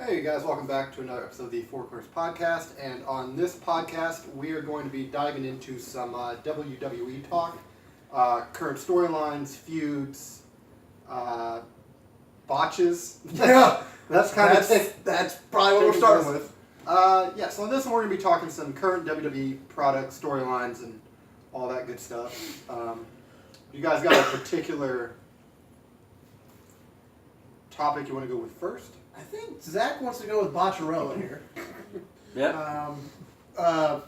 Hey guys, welcome back to another episode of the Four Corners Podcast. And on this podcast, we are going to be diving into some WWE talk, current storylines, feuds, botches. Yeah, that's probably what we're starting with. So on this one, we're going to be talking some current WWE product storylines and all that good stuff. You guys got a particular topic you want to go with first? I think Zach wants to go with Botcharella here. Yeah.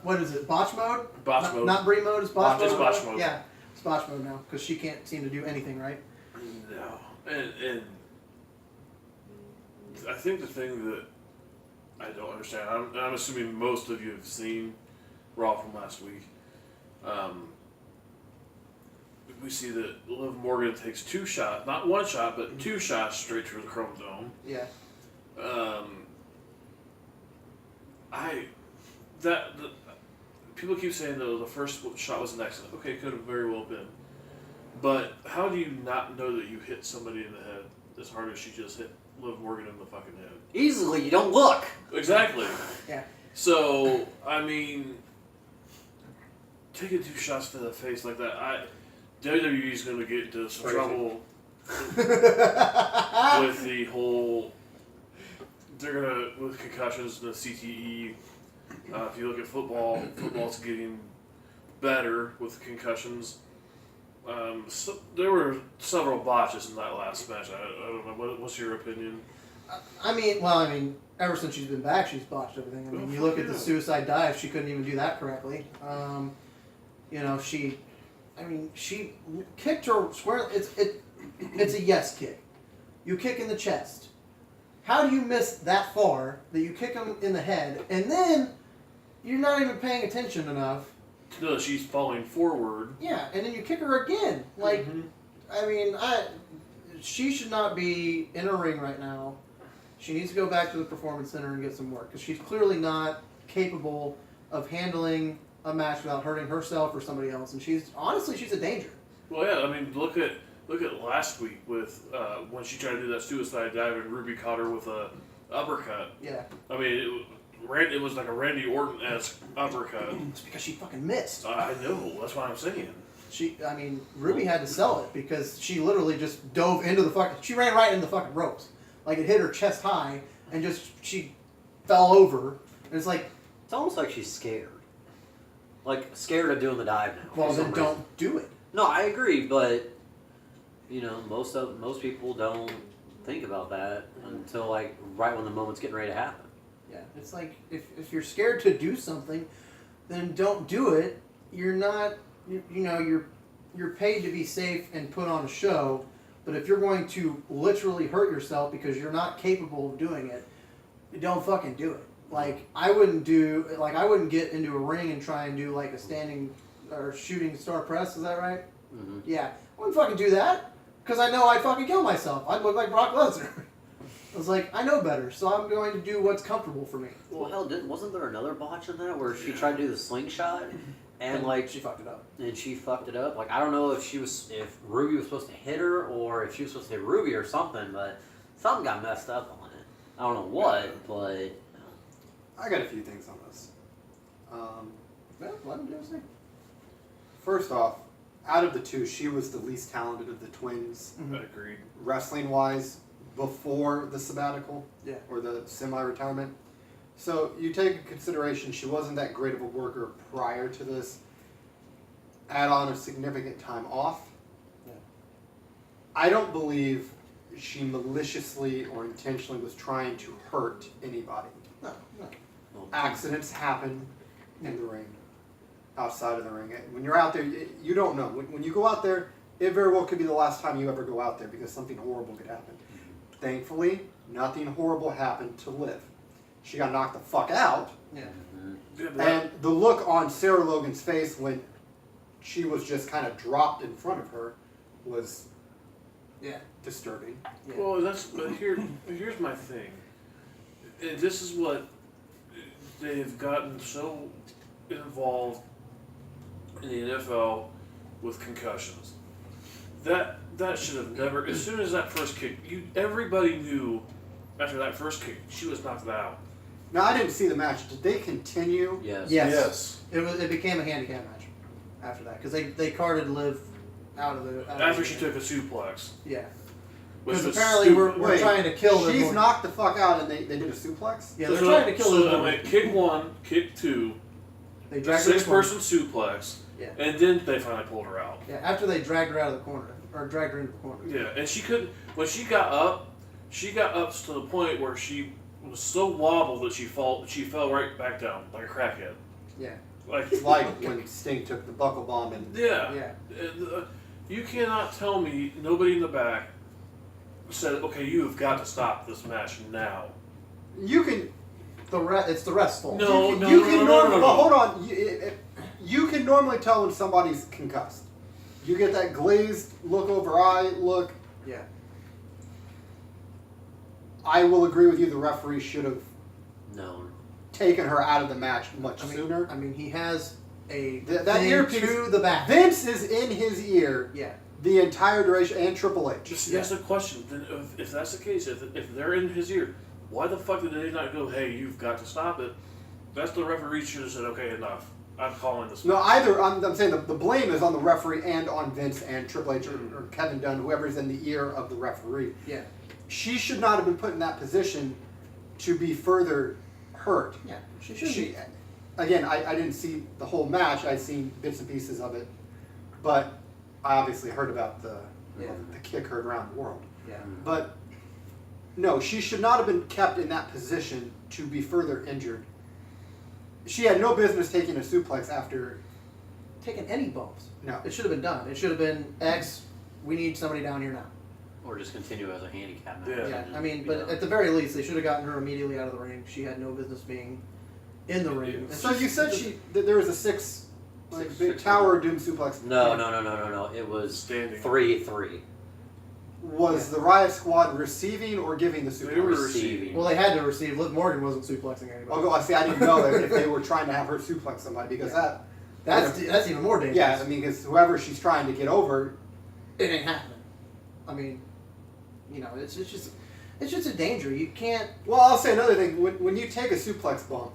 What is it? Botch mode? Botch mode. Not Brie mode, it's Botch mode? It's Botch mode. Yeah, it's Botch mode now, because she can't seem to do anything, right? No. And I think the thing that I don't understand, I'm assuming most of you have seen Raw from last week. We see that Liv Morgan takes two shots, not one shot, but two shots straight to the Chrome Dome. Yeah. People keep saying the first shot was an accident. Okay, it could have very well been. But how do you not know that you hit somebody in the head as hard as she just hit Liv Morgan in the fucking head? Easily, you don't look. Exactly. Yeah. So, I mean, taking two shots to the face like that, WWE's going to get into some trouble with the whole. They're gonna with concussions and the CTE. If you look at football's getting better with concussions. So there were several botches in that last match. I don't know. What's your opinion? I mean, ever since she's been back, she's botched everything. I mean, you look at the suicide dive; she couldn't even do that correctly. She kicked her square. It's a yes kick. You kick in the chest. How do you miss that far that you kick him in the head, and then you're not even paying attention enough? No, she's falling forward. Yeah, and then you kick her again. Like, she should not be in a ring right now. She needs to go back to the Performance Center and get some work, because she's clearly not capable of handling a match without hurting herself or somebody else. And she's a danger. Well, yeah, I mean, look at last week with when she tried to do that suicide dive and Ruby caught her with a uppercut. Yeah. I mean, it was like a Randy Orton-esque uppercut. It's because she fucking missed. I know. That's what I'm saying. Ruby had to sell it because she literally just dove into the fucking. She ran right into the fucking ropes, like it hit her chest high, and she fell over. And it's like it's almost like she's scared, like scared of doing the dive now. Well, then don't do it. No, I agree, but most people don't think about that until like right when the moment's getting ready to happen. Yeah, it's like if you're scared to do something, then don't do it. You're not, you're paid to be safe and put on a show, but if you're going to literally hurt yourself because you're not capable of doing it, don't fucking do it. Like I wouldn't get into a ring and try and do like a standing or shooting star press. Is that right? Mm-hmm. Yeah, I wouldn't fucking do that because I know I'd fucking kill myself. I'd look like Brock Lesnar. I was like, I know better, so I'm going to do what's comfortable for me. Well, hell, wasn't there another botch in that where she tried to do the slingshot and like she fucked it up? And she fucked it up. Like I don't know if Ruby was supposed to hit her or if she was supposed to hit Ruby or something, but something got messed up on it. I don't know what, but I got a few things on this. Let him do his thing. First off, out of the two, she was the least talented of the twins. Mm-hmm. I agree. Wrestling-wise, before the sabbatical, or the semi-retirement. So you take into consideration she wasn't that great of a worker prior to this. Add on a significant time off. Yeah. I don't believe she maliciously or intentionally was trying to hurt anybody. No. Accidents happen in the ring, outside of the ring. When you're out there, you don't know. When you go out there, it very well could be the last time you ever go out there because something horrible could happen. Thankfully, nothing horrible happened to Liv. She got knocked the fuck out. Yeah. Mm-hmm. And the look on Sarah Logan's face when she was just kind of dropped in front of her was disturbing. Yeah. Well, here's my thing. And this is what they've gotten so involved in the NFL with concussions. That should have never. As soon as that first kick, everybody knew after that first kick, she was knocked out. Now I didn't see the match. Did they continue? Yes. Yes. It became a handicap match after that because they carted Liv out of the. After she took a suplex. Yeah. Which Because was apparently we're Wait, trying to kill Liv She's Morgan. knocked the fuck out, and they did a suplex. Yeah, they're trying to kill Liv So I Morgan. went kick 1, kick 2, They dragged her to the corner. 6-person suplex, Yeah. and then they finally pulled her out. Yeah, after they dragged her out of the corner or dragged her into the corner. Yeah, and she couldn't. When she got up to the point where she was so wobbled that she fell right back down like a crackhead. Yeah. Like Like when Sting took the buckle bomb and yeah. Yeah. You cannot tell me nobody in the back said, "Okay, you have got to stop this match now." you can It's the ref's fault. No. you can normally. no. Well, hold on. You can normally tell when somebody's concussed. You get that glazed look over eye look. Yeah. I will agree with you. The referee should have No. taken her out of the match much sooner. I mean, he has a That thing earpiece to the back. Vince is in his ear Yeah. the entire duration, and Triple H. Just ask the question. Then, if that's the case, if they're in his ear, why the fuck did they not go, "Hey, you've got to stop it"? That's the referee should have said, "Okay, enough. I'm calling this." No, either I'm saying the blame is on the referee and on Vince and Triple H or Kevin Dunn, whoever's in the ear of the referee. Yeah. She should not have been put in that position to be further hurt. Yeah. She should be. Again, I didn't see the whole match. I'd seen bits and pieces of it, but I obviously heard about the kick heard around the world. Yeah. But no, she should not have been kept in that position to be further injured. She had no business taking a suplex after. Taking any bumps. No. It should have been done. It should have been X. We need somebody down here now. Or just continue as a handicap match. Yeah. and Yeah. just I mean, be but done. at the very least, they should have gotten her immediately out of the ring. She had no business being in the ring. It's So just- you said it's just- that there was a big Six- Tower of Doom suplex. No. It was Standing. 3-3. Was the Riot Squad receiving or giving the suplex? They were Receiving. Well, they had to receive. Liv Morgan wasn't suplexing anybody. Oh, I see. I didn't know if they were trying to have her suplex somebody because That's even more dangerous. Yeah, I mean, because whoever she's trying to get over, It ain't happening. I mean, it's just a danger. You can't. well, I'll say another thing. When you take a suplex bump,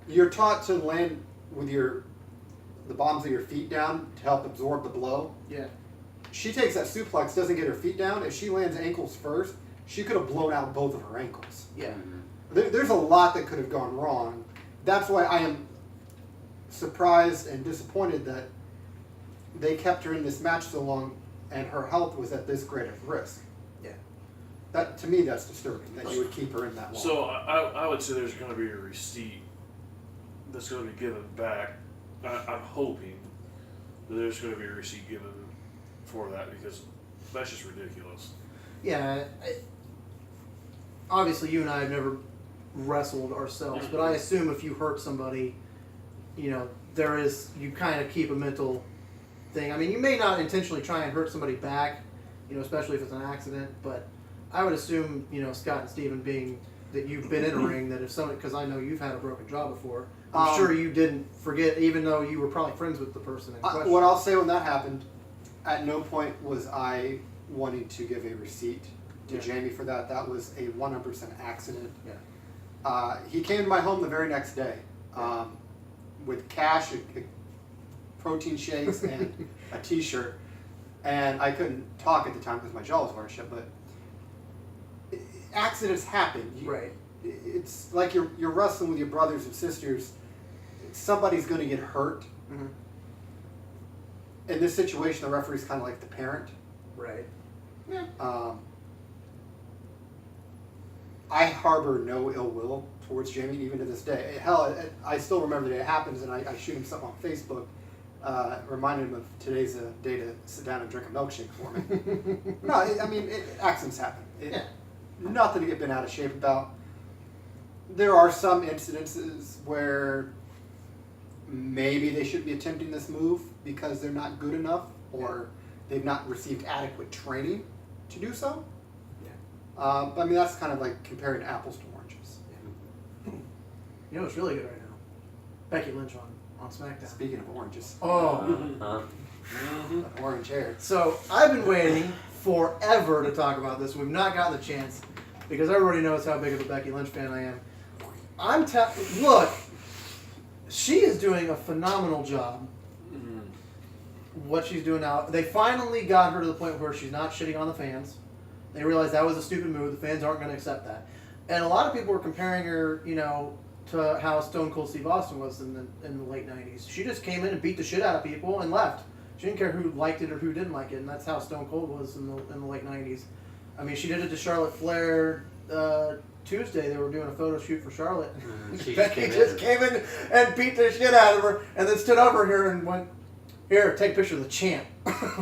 you're taught to land with the bottoms of your feet down to help absorb the blow. Yeah. She takes that suplex, doesn't get her feet down. If she lands ankles first, she could have blown out both of her ankles. Yeah. There's a lot that could have gone wrong. That's why I am surprised and disappointed that they kept her in this match so long and her health was at this great of risk. Yeah. That, to me, that's disturbing that you would keep her in that long. So I would say there's going to be a receipt that's going to be given back. I'm hoping that there's going to be a receipt given for that because that's just ridiculous. Yeah. Obviously, you and I have never wrestled ourselves, but I assume if you hurt somebody, you kind of keep a mental thing. I mean, you may not intentionally try and hurt somebody back, especially if it's an accident, but I would assume, Scott and Steven being that you've been in a ring, that if somebody, because I know you've had a broken jaw before, I'm sure you didn't forget, even though you were probably friends with the person in question. What I'll say when that happened, at no point was I wanting to give a receipt to Jamie for that. That was a 100% accident. Yeah. He came to my home the very next day with cash, protein shakes, and a T-shirt. And I couldn't talk at the time because my jaw was worn shut. But accidents happen. Right. It's like you're wrestling with your brothers and sisters. Somebody's going to get hurt. Mm-hmm. In this situation, the referee's kind of like the parent. Right. Yeah. I harbor no ill will towards Jamie even to this day. Hell, I still remember the day it happens, and I shoot him something on Facebook, reminding him of today's day to sit down and drink a milkshake for me. No, I mean, accidents happen. Nothing to get bent out of shape about. There are some incidences where maybe they shouldn't be attempting this move because they're not good enough or they've not received adequate training to do so. But I mean, that's kind of like comparing apples to oranges. You know what's really good right now? Becky Lynch on SmackDown. Speaking of oranges, Oh. an orange hair. So I've been waiting forever to talk about this. We've not gotten the chance. because everybody knows how big of a Becky Lynch fan I am. Look, she is doing a phenomenal job. What she's doing now, they finally got her to the point where she's not shitting on the fans. They realized that was a stupid move. The fans aren't going to accept that. And a lot of people were comparing her, to how Stone Cold Steve Austin was in the late 90s. She just came in and beat the shit out of people and left. She didn't care who liked it or who didn't like it, and that's how Stone Cold was in the late 90s. I mean, she did it to Charlotte Flair Tuesday. They were doing a photo shoot for Charlotte. Becky just came in and beat the shit out of her and then stood over here and went, "Here, take a picture of the champ."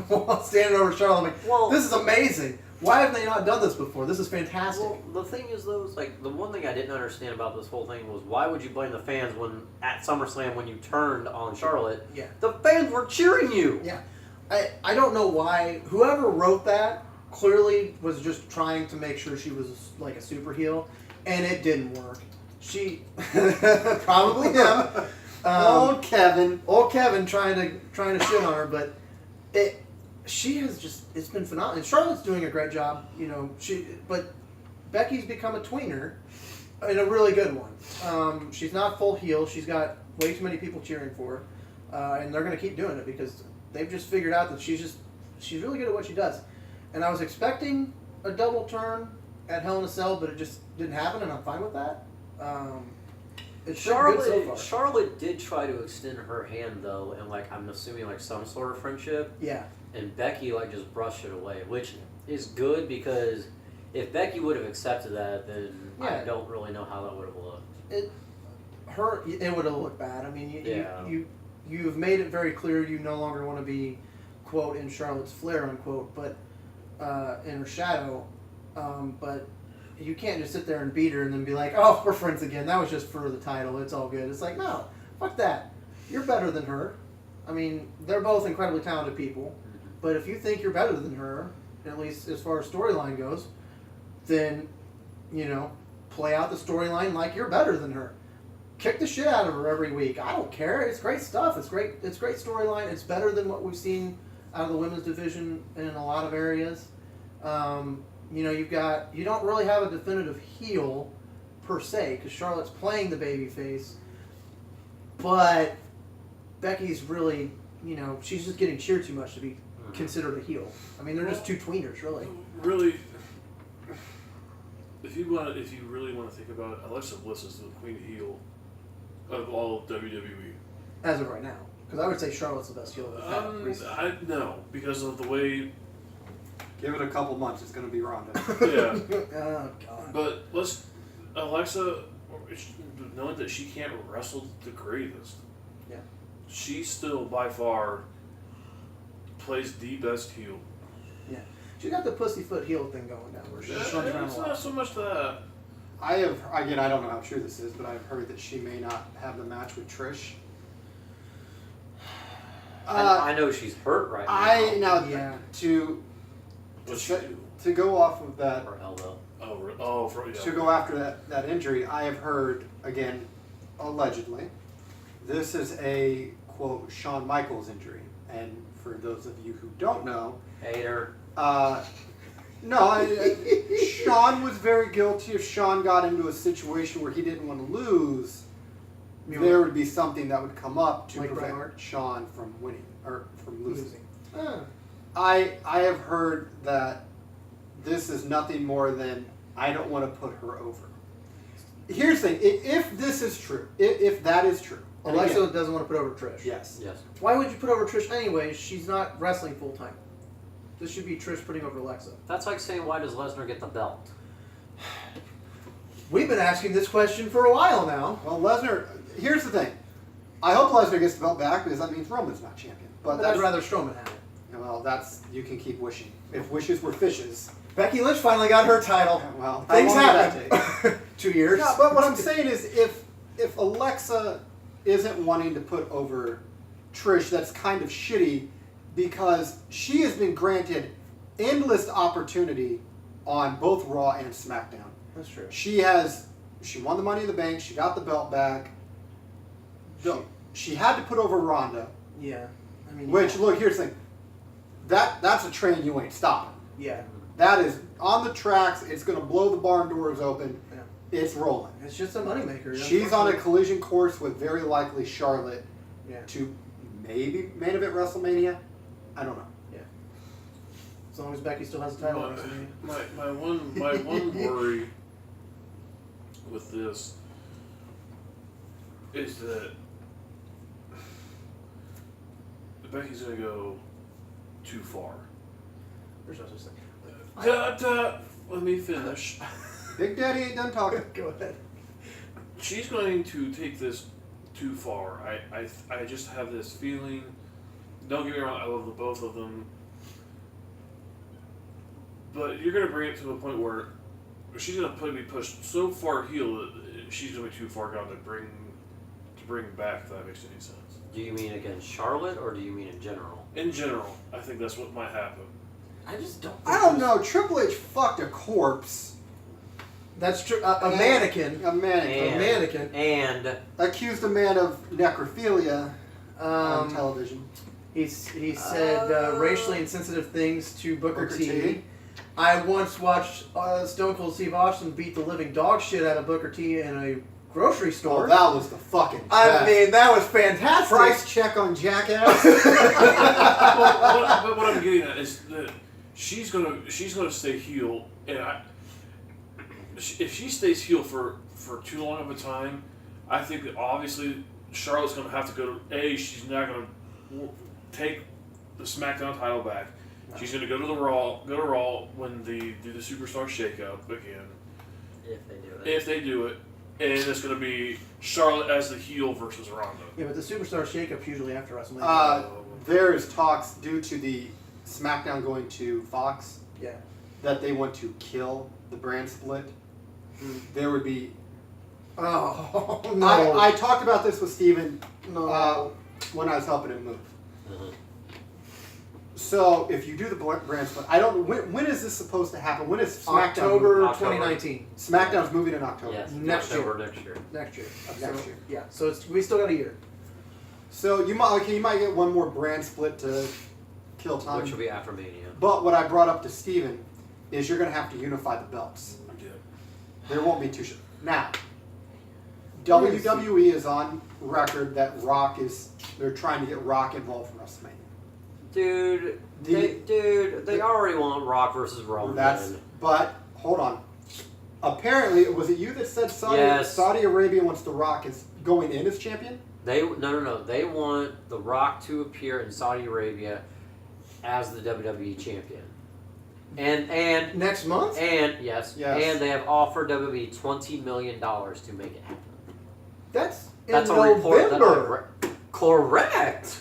While standing over Charlotte. I'm like, Well, this is amazing. Why have they not done this before? This is fantastic. Well, the thing is, though, is like the one thing I didn't understand about this whole thing was why would you blame the fans when at SummerSlam when you turned on Charlotte, Yeah. the fans were cheering you. Yeah. I don't know why. Whoever wrote that clearly was just trying to make sure she was like a super heel, and it didn't work. She probably him. Old Kevin trying to shit on her, but she has just, it's been phenomenal. And Charlotte's doing a great job, but Becky's become a tweener and a really good one. She's not full heel. She's got way too many people cheering for her, and they're going to keep doing it because they've just figured out that she's really good at what she does. And I was expecting a double turn at Hell in a Cell, but it just didn't happen, and I'm fine with that. It's been good so far. Charlotte did try to extend her hand though, and I'm assuming some sort of friendship. Yeah. And Becky just brushed it away, which is good because if Becky would have accepted that, then I don't really know how that would have looked. It would have looked bad. I mean, you've made it very clear you no longer want to be, quote, in Charlotte's flair, unquote, but in her shadow. But you can't just sit there and beat her and then be like, "Oh, we're friends again. That was just for the title. It's all good." It's like, no, fuck that. You're better than her. I mean, they're both incredibly talented people. But if you think you're better than her, at least as far as storyline goes, then, play out the storyline like you're better than her. Kick the shit out of her every week. I don't care. It's great stuff. It's great storyline. It's better than what we've seen out of the women's division in a lot of areas. You don't really have a definitive heel per se because Charlotte's playing the babyface, but Becky's really, she's just getting cheered too much to be considered a heel. I mean, they're just two tweeners, really. Really, if you really want to think about it, Alexa Bliss is the queen of heel of all of WWE. As of right now, because I would say Charlotte's the best heel. No, because of the way. Give it a couple months, it's going to be Ronda. Yeah. Oh God. But Alexa, knowing that she can't wrestle the greatest. Yeah. She still by far plays the best heel. Yeah. She got the pussyfoot heel thing going down where she just runs around It's a lot. not so much that. I don't know how true this is, but I've heard that she may not have the match with Trish. I know she's hurt right now. To go off of that, Her elbow. to go after that injury, I have heard, again, allegedly, this is a, quote, Shawn Michaels injury. And for those of you who don't know, Hater. Shawn was very guilty. If Shawn got into a situation where he didn't want to lose, there would be something that would come up to prevent Shawn from winning, or from losing. I have heard that this is nothing more than I don't want to put her over. Here's the thing: if this is true, if that is true, Alexa doesn't want to put over Trish. Yes. Why would you put over Trish anyway? She's not wrestling full time. This should be Trish putting over Alexa. That's like saying, why does Lesnar get the belt? We've been asking this question for a while now. Well, Lesnar. Here's the thing: I hope Lesnar gets the belt back because that means Roman's not champion. But I'd rather Strowman have it. Well, you can keep wishing. If wishes were fishes. Becky Lynch finally got her title. Well, things how long did that happen. 2 years. Yeah, but what I'm saying is, if Alexa isn't wanting to put over Trish, that's kind of shitty because she has been granted endless opportunity on both Raw and SmackDown. That's true. She won the Money in the Bank. She got the belt back. She had to put over Ronda. Yeah. Look, here's the thing. That's a train you ain't stopping. Yeah. That is on the tracks. It's going to blow the barn doors open. Yeah. It's rolling. It's just a moneymaker. She's on a collision course with very likely Charlotte Yeah. to maybe main event WrestleMania. I don't know. As long as Becky still has a title. on WrestleMania. My one worry with this is that Becky's gonna go too far. There's no such thing. Let me finish. Big Daddy ain't done talking. Go ahead. She's going to take this too far. I just have this feeling. Don't get me wrong, I love the both of them. But you're going to bring it to a point where she's going to be pushed so far heel that she's going to be too far gone to bring back, if that makes any sense. Do you mean against Charlotte, or do you mean in general? In general, I think that's what might happen. I just don't. I don't know. Triple H fucked a corpse. That's true. A mannequin. A mannequin. A mannequin. And Accused a man of necrophilia on television. He said racially insensitive things to Booker Booker T. T. I once watched Stone Cold Steve Austin beat the living dog shit out of Booker T in a grocery Oh, store. that was the fucking best. I mean, that was fantastic. Price check on Jackass. But what I'm getting at is that she's gonna stay heel, and if she stays heel for too long of a time, I think that obviously Charlotte's gonna have to go to she's not gonna take the SmackDown title back. She's gonna go to Raw when they do the Superstar Shakeup again. If they do it, and it's gonna be Charlotte as the heel versus Ronda. Yeah, but the Superstar Shakeup's usually after WrestleMania. There is talks due to the SmackDown going to Fox Yeah. that they want to kill the brand split. There would be. Oh no! I talked about this with Steven No. when I was helping him move. Mhm. So if you do the brand split, I don't. When is this supposed to happen? When is SmackDown? October October. 2019. SmackDown's moving in October. yes, Next October year. next year. Next year. Next year. Yeah. So we still got a year. So you might get one more brand split to kill time. Which will be after Mania. But what I brought up to Steven is you're going to have to unify the belts. There won't be two shows. Now, WWE is on record that they're trying to get Rock involved in WrestleMania. Dude, they already want Rock versus Roman. But hold on. Apparently, was it you that said Saudi Arabia wants The Rock is going in as champion? No. They want The Rock to appear in Saudi Arabia as the WWE champion. And Next month? and yes, Yes. and they have offered WWE $20 million to make it happen. That's in That's a report that November. correct.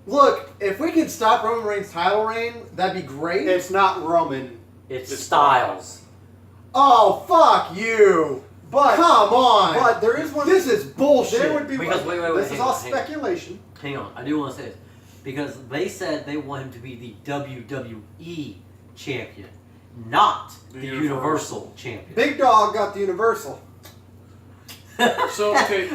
Look, if we could stop Roman Reigns' title reign, that'd be great. It's not Roman. It's Styles. Oh, fuck you! But Come on! But there is one. This is bullshit. There would be Because one. wait, This is hang all on, hang on. speculation. Hang on, I do want to say this. Because they said they want him to be the WWE champion, not the Universal champion. Big Dog got the Universal. So let me.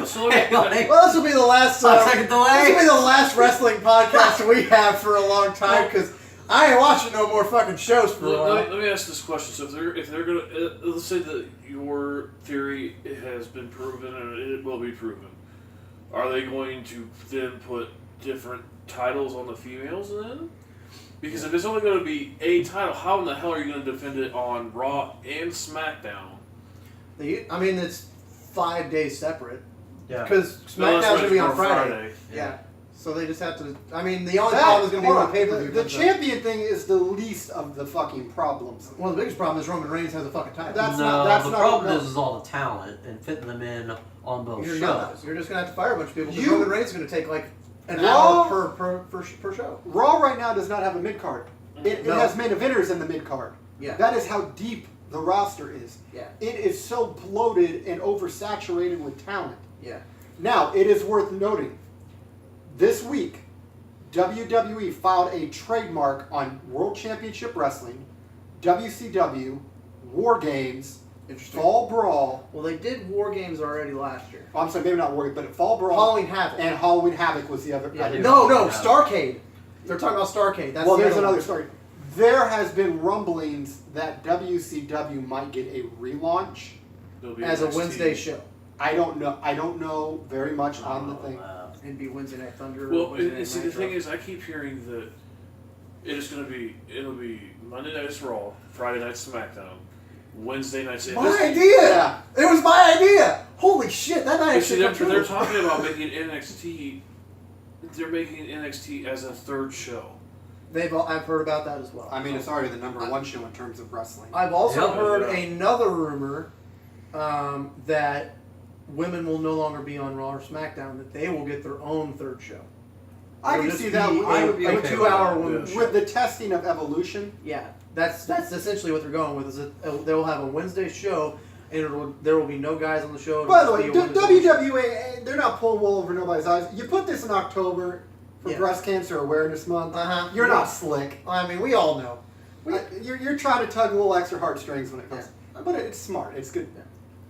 Well, this will be the last. 5-second delay. This will be the last wrestling podcast we have for a long time because I ain't watching no more fucking shows for a while. Let me ask this question. So if they're gonna let's say that your theory has been proven and it will be proven, are they going to then put different titles on the females then? Because if it's only going to be a title, how in the hell are you going to defend it on Raw and SmackDown? I mean, it's 5 days separate. Yeah. Because No, SmackDown's that's going to be right, on for Friday. Yeah. Yeah. So they just have to. I mean, the only problem is going to be hold on on. pay per view. The champion thing is the least of the fucking problems. One of the biggest problems is Roman Reigns has a fucking title. That's no, not- that's the not- problem no. is all the talent and fitting them in on both You're shows. not. You're just going to have to fire a bunch of people because You- Roman Reigns is going to take like an Raw- hour per show. Raw right now does not have a mid card. It No. has main eventers in the mid card. Yeah. That is how deep the roster is. Yeah. It is so bloated and oversaturated with talent. Yeah. Now, it is worth noting, this week, WWE filed a trademark on World Championship Wrestling, WCW, War Games, Interesting. Fall Brawl. Well, they did War Games already last year. Oh, I'm sorry, maybe not War Games, but Fall Brawl. Halloween Havoc. And Halloween Havoc was the other. Yeah, other- dude. No, Yeah. Starcade. They're talking about Starcade. That's well, the there's other another one. story. There has been rumblings that WCW might get a relaunch. It'll be as a NXT. Wednesday show. I don't know very much on the thing. It'd be Wednesday Night Thunder. or Well, Wednesday Night see, the Nitro. thing is, I keep hearing that it'll be Monday Night's Raw, Friday Night's SmackDown, Wednesday Night's. My idea. It was my idea. Holy shit! That night But see, actually they're talking about making NXT. They're making NXT as a third show. I've heard about that as well. I mean, it's already the number one show in terms of wrestling. I've also Yep. heard Yeah. another rumor that women will no longer be on Raw or SmackDown. That they will get their own third show. I It'll can just see that. be I would be a okay 2-hour with that. women's show. With the testing of Evolution. Yeah, that's essentially what they're going with. Is that they will have a Wednesday show, and there will be no guys on the show. It'll By the just way, be a women's show. WWE, they're not pulling wool over nobody's eyes. You put this in October for Yeah. Breast Cancer Awareness Month. Uh-huh. You're not slick. I mean, we all know. You're trying to tug a little extra heartstrings when it comes. But it's smart. It's good.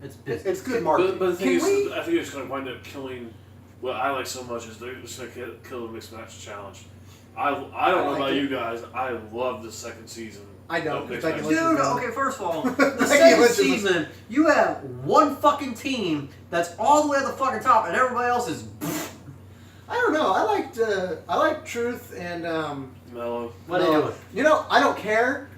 It's business. It's good marketing. But the thing Can is, we- I think it's going to wind up killing. What I like so much is they're just going to kill the mixed match challenge. I don't know like about it. you guys. I love the second season. I don't. of mixed Becky match. Lynch Dude, is good. okay, first of all, the Becky second Lynch is a- season, you have one fucking team that's all the way at the fucking top, and everybody else is. I don't know. I liked Truth and Mellow. What are they Mella. doing? You know, I don't care.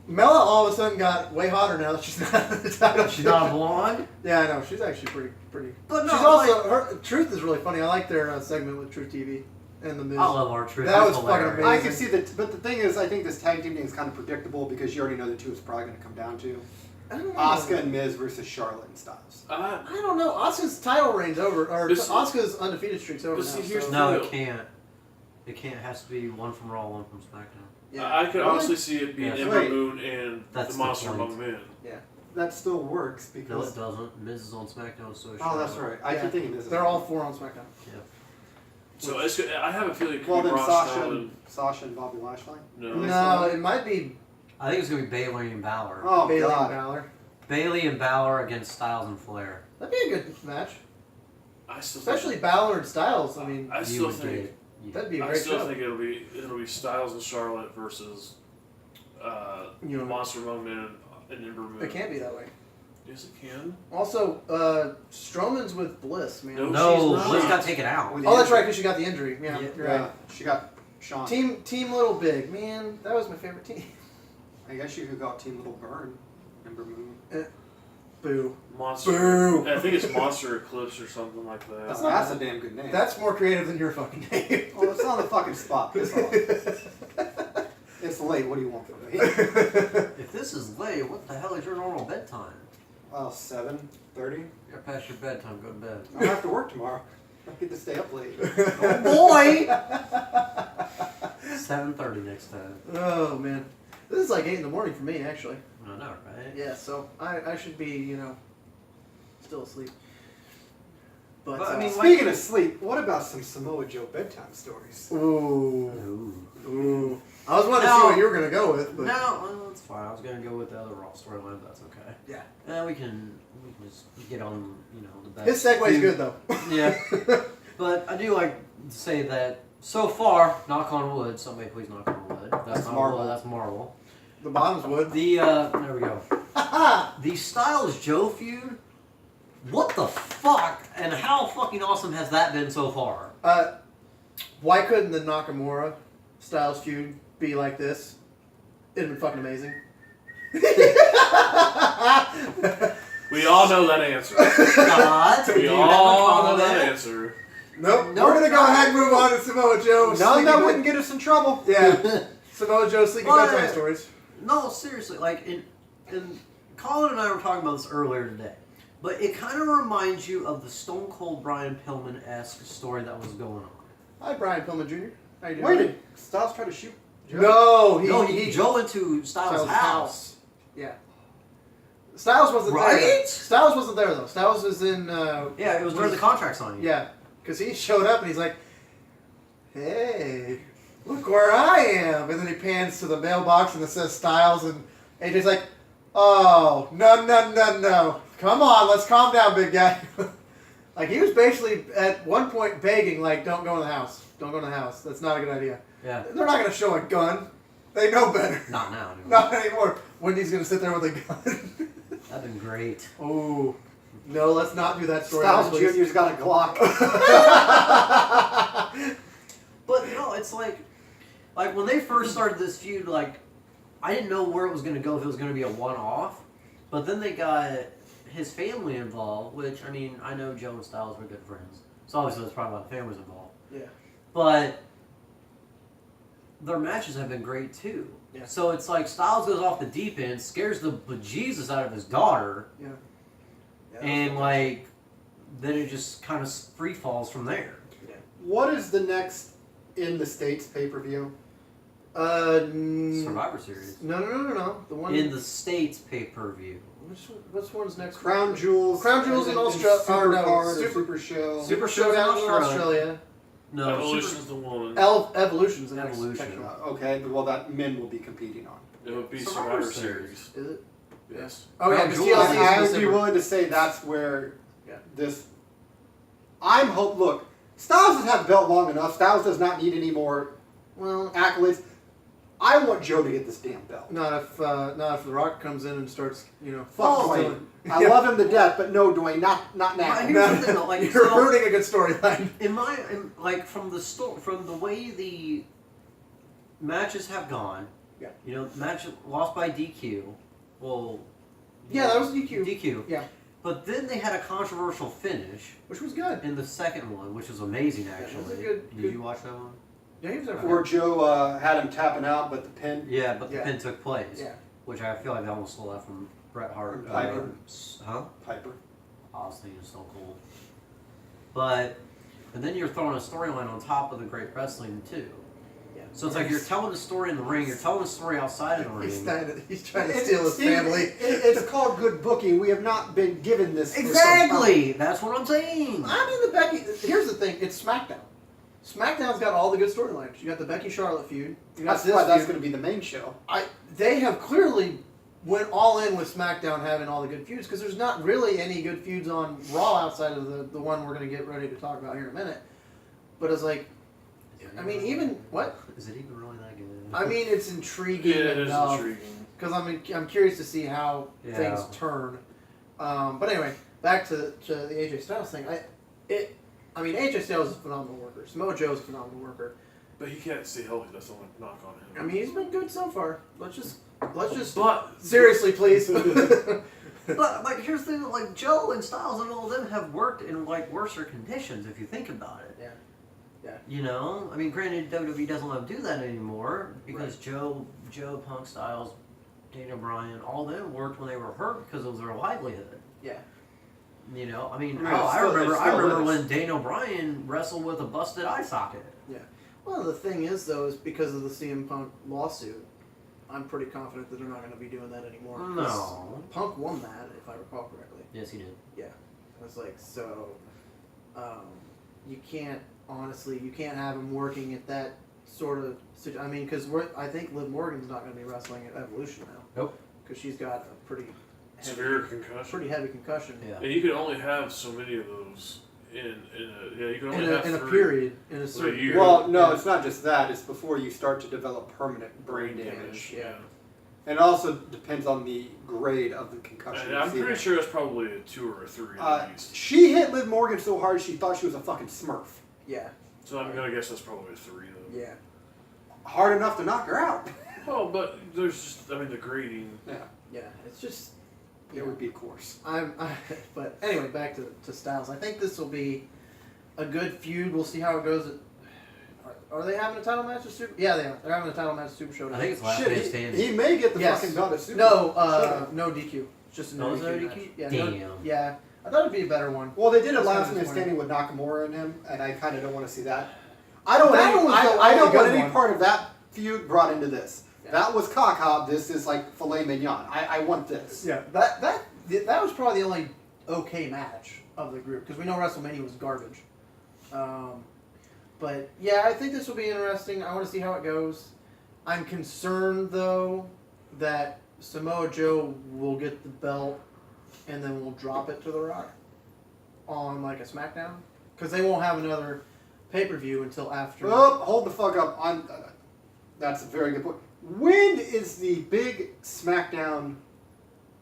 Mella all of a sudden got way hotter now that she's not at the title. She's not a blonde? Yeah, I know. She's actually pretty. But no, She's also her Truth is really funny. I like their segment with Truth TV and the Miz. I love our truth. That It's was fucking hilarious. I amazing. can see that, but the thing is, I think this tag team thing is kind of predictable because you already know the two is probably going to come down to I don't know. Asuka and Miz versus Charlotte and Styles. I don't know. Asuka's title reign's over, or But see- Asuka's undefeated streak's over but now. see, here's so- the- No, it can't. It can't. It has to be one from Raw, one from SmackDown. yeah. I could Really? honestly see it being Yes. Ember Wait. Moon and That's the the Monster point. Among Men. That still works No, because. it doesn't. Miz is on SmackDown, so is Oh, that's Charlotte. right. I Yeah. keep thinking this. They're all 4 on SmackDown. So I have a feeling it could Well, be then Braun Sasha and Bobby Lashley. No. No, it might be I think it's gonna be Bayley and Balor. Oh Bayley and God. Balor. Bayley and Balor against Styles and Flair. That'd be a good match, I still especially think, Balor and Styles. I mean, I You still would think get- you- that'd be a I great still show. think it'll be Styles and Charlotte versus You know, Monster Among Men and Ember Moon. it can't be that way. Yes, it can. Also, Strowman's with Bliss, man. No, No, she's not. Bliss got taken out. With Oh, that's injury. right, because she got the injury. Yeah, Yeah. you're Yeah, right. she got Sean. Team Little Big, man, that was my favorite team. I guess you could go Team Little Burn. Ember Moon. Boo. Monster. Boo. I think it's Monster Eclipse or something like that. That's, not that's a bad. damn good name. That's more creative than your fucking name. Well, it's on the fucking spot. Piss off. It's late. What do you want from me? If this is late, what the hell is your normal bedtime? Well, 7:30. You're past your bedtime. Go to bed. I have to work tomorrow. I get to stay up late. Oh boy! 7:30 next time. Oh man, this is like 8 in the morning for me, actually. I know, right? Yeah, so I should be, still asleep. But, But, I mean, Speaking of sleep, what about some Samoa Joe bedtime stories? ooh, Ooh. I was wanting to see No. what you were gonna go with, but No, well, that's fine. I was gonna go with the other Raw storyline, but that's okay. yeah, We can just get on, the best. his segue's good though. Yeah. But I do like to say that so far, knock on wood, somebody please knock on wood. That's not Marvel. wood, that's Marvel. The bottoms would. The, there we go. The Styles Joe feud, what the fuck? And how fucking awesome has that been so far? Why couldn't the Nakamura Styles feud be like this? It'd been fucking amazing. We all know that answer. God, We do you all have know a that comment? answer. Nope. Nope. We're gonna go ahead and move on to Samoa Joe. No, that wouldn't get us in trouble. Yeah. Samoa Joe sleepy But- bedtime stories. No, seriously, like in Colin and I were talking about this earlier today, but it kind of reminds you of the Stone Cold Brian Pillman-esque story that was going on. Hi, Brian Pillman Jr. How you doing? Wait, did Styles try to shoot Joe? No, No, he Joe into Styles' house. Yeah. Styles wasn't there. Right? Styles wasn't there though. Styles was in. Yeah, it was during the contract signing. Yeah, because he showed up and he's like, "Hey, look where I am!" And then he pans to the mailbox and it says Styles, and AJ's like, "Oh, no! Come on, let's calm down, big guy." Like he was basically at one point begging, like, "Don't go in the house. Don't go in the house. That's not a good idea. Yeah. They're not gonna show a gun." They know better. Not now. Anyway. Not anymore. Wendy's gonna sit there with a gun. That'd been great. Oh. No, let's not do that story. Styles please. Jr.'s got a Glock. But no, it's like when they first started this feud, like I didn't know where it was gonna go, if it was gonna be a one-off. But then they got his family involved, which I mean, I know Joe and Styles were good friends, so obviously there's probably a lot of families involved. Yeah. But their matches have been great too. Yeah. So it's like Styles goes off the deep end, scares the bejesus out of his daughter, Yeah. and like then it just kind of free falls from there. What is the next in the States pay-per-view? Survivor Series. No. The one In the States pay-per-view. which one's next? Crown Jewels. Crown Jewels in Australia. Super no, Card or Super- Super Show. Super Showdown in Australia. Australia. No, Evolution's the one. Evolution's the next Evolution. section. Okay, well that men will be competing on. It would be Survivor Survivor Series. Series. Is it? Yes. Oh yeah, Crown because Jewels. TLC is I would be December. willing to say that's where Yeah. this. Look, Styles has had the belt long enough. Styles does not need any more Well, accolades. I want Joe to get this damn belt. not if The Rock comes in and starts, Fuck Dwayne. I love him to death, but no, Dwayne, not now. But here's the thing, though, like, You're so- ruining a good storyline. from the way the matches have gone. Yeah. Match lost by DQ. Well. Yeah, that was DQ. DQ. Yeah. But then they had a controversial finish Which was good. in the second one, which was amazing. that was Actually, a good- did good- you watch that one? Yeah, he was there. Where Joe had him tapping out, but the pin. Yeah, but the Yeah. pin took place. Yeah. Which I feel like they almost stole that from Bret Hart. From Piper. Huh? Piper. I was thinking so cool. And then you're throwing a storyline on top of the great wrestling too. Yeah. So it's like you're telling the story in the ring, you're telling the story outside of the ring. He's trying to steal his family. It's called good booking. We have not been given this. for some Exactly! That's what I'm saying! I mean, the Becky. Here's the thing. It's SmackDown. SmackDown's got all the good storylines. You got the Becky Charlotte feud. You got That's this why that's feud. going to be the main show. They have clearly went all in with SmackDown having all the good feuds because there's not really any good feuds on Raw outside of the one we're going to get ready to talk about here in a minute. But it's like, I mean, even what? Is it even really that good? I mean, it's intriguing Yeah, it is enough intriguing. because I'm curious to see how Yeah. things turn. But anyway, back to the AJ Styles thing. I mean, AJ Styles is a phenomenal worker. Samoa Joe's a phenomenal worker. But he can't stay healthy. That's the only knock on him. I mean, he's been good so far. Let's just But seriously, please. But, like, here's the thing, like, Joe and Styles and all of them have worked in, like, worser conditions, if you think about it. Yeah. Yeah. You know? I mean, granted, WWE doesn't let them do that anymore, because Joe, Punk, Styles, Daniel Bryan, all them worked when they were hurt because it was their livelihood. Yeah. You know? I mean, Right, I it remember still is. when Daniel Bryan wrestled with a busted eye socket. Well, the thing is, though, is because of the CM Punk lawsuit, I'm pretty confident that they're not going to be doing that anymore. 'cause No. Punk won that, if I recall correctly. Yes, he did. Yeah. I was like, so, you can't have him working at that sort of, I mean, because I think Liv Morgan's not going to be wrestling at Evolution now. Nope. Because she's got a pretty severe concussion. pretty heavy concussion. Yeah. And you can only have so many of those you can only have In a 3. period, in a certain year. Well, no, Yeah. it's not just that. It's before you start to develop permanent brain Brain damage. Yeah. And it also depends on the grade of the concussion. And I'm See pretty that. sure it's probably a 2 or a 3 at least. She hit Liv Morgan so hard she thought she was a fucking Smurf. Yeah. So I'm gonna guess that's probably a 3 though. Yeah. Hard enough to knock her out. Well, but there's just the grading. Yeah, Yeah. It's just. it would be a course. But anyway, back to Styles. I think this will be a good feud. We'll see how it goes. Are they having a title match at Super? Yeah, they are. They're having a title match at Super Showdown. I think it's last man Shit, standing. he may get the Yes. fucking belt at Super. No, no DQ. It's just a No, no is there a DQ. DQ? match. Yeah, Damn. yeah. I thought it'd be a better one. Well, they did a That's last kinda man disappointing. standing with Nakamura in him, and I kind of don't want to see that. I don't want That any, one was the I don't only want good any one. part of that feud brought into this. Yeah. That was cockhob. This is like filet mignon. I want this. Yeah, that was probably the only okay match of the group because we know WrestleMania was garbage. But yeah, I think this will be interesting. I want to see how it goes. I'm concerned though that Samoa Joe will get the belt and then we'll drop it to The Rock on like a SmackDown because they won't have another pay-per-view until after. Oh, hold the fuck up. That's a very good point. When is the big Smackdown?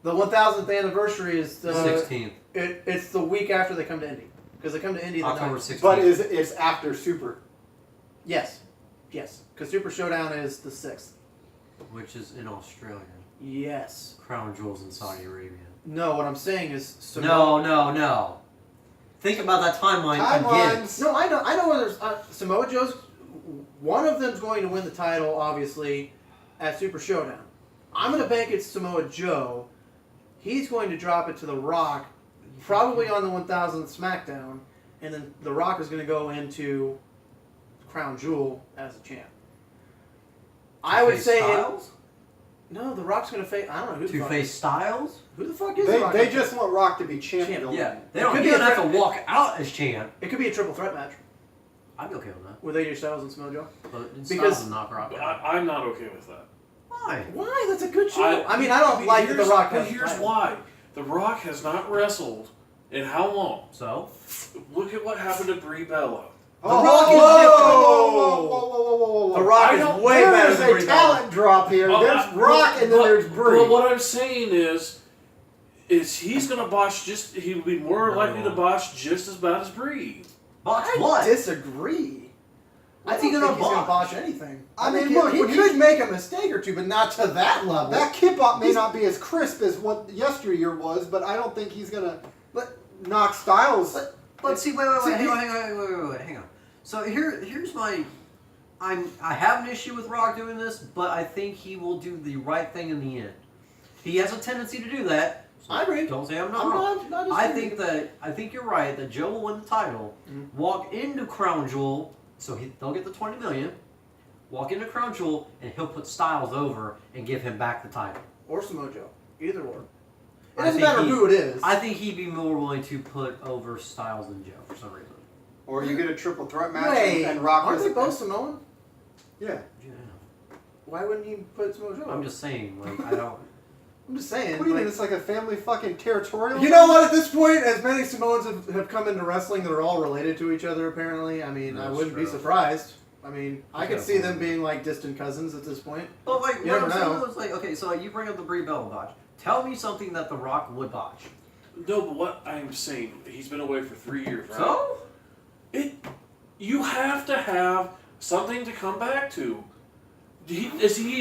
The 1000th anniversary is the 16th. It's the week after they come to Indy, because they come to Indy the October 9th. 16th. But it's after Super. Yes, because Super Showdown is the 6th. Which is in Australia. Yes. Crown Jewels in Saudi Arabia. No, what I'm saying is No. Think about that timeline again. Timelines. No, I know where there's Samoa Joe's. One of them's going to win the title, obviously, at Super Showdown. I'm going to bank it's Samoa Joe. He's going to drop it to The Rock, probably on the 1000th SmackDown, and then The Rock is going to go into Crown Jewel as a champ. I would say Styles? no. The Rock's going to face. I don't know who the fuck. Two-Face Styles? Who the fuck is The Rock? They just want Rock to be champion. Champ. Yeah. They It don't could even be have a- to walk out as champ. It could be a triple threat match I'd be okay with that. with AJ Styles and Samoa Joe. But Because- Styles would knock Rock But out. I'm not okay with that. Why? Why? That's a good show. I mean, I don't like that The Rock. But has here's title. why: The Rock has not wrestled in how long? So? Look at what happened to Brie Bella. Oh, Rock is whoa. The Rock I is don't- way better There's than a Brie talent Bella. drop here. Oh, There's Rock and then there's Brie. But what I'm saying is he's gonna botch just? He would be more likely to botch just as bad as Brie. Botch I what? disagree. I What's he don't gonna think he's gonna botch? botch anything. I think mean, look, he when could make a mistake or two, but not to that level. That kip-up may not be as crisp as what yesteryear was, but I don't think he's gonna knock Styles. But see, wait, hang on. So here's my, I have an issue with Rock doing this, but I think he will do the right thing in the end. He has a tendency to do that. So I agree. Don't say I'm not I'm wrong. not I disagreeing. think you're right that Joe will win the title, walk into Crown Jewel, so they'll get the 20 million. Walk into Crown Jewel, and he'll put Styles over and give him back the title. Or Samoa Joe. Either or. It I doesn't think matter who it is. I think he'd be more willing to put over Styles than Joe for some reason. Or you get a triple threat match Wait, and Rock aren't is they both Samoan? Yeah. Yeah. Why wouldn't he put Samoa Joe? I'm just saying, like, I don't. I'm just saying. What do you like- mean? It's like a family fucking territorial? You know what? At this point, as many Samoans have come into wrestling that are all related to each other, apparently. I mean, I That's wouldn't be true. surprised. I mean, I could Okay. see them being like distant cousins at this point. But like, You what never I'm saying know. is like, okay, so you bring up the Brie Bella botch. Tell me something that The Rock would botch. No, but what I'm saying, he's been away for 3 years, right? So? You have to have something to come back to. He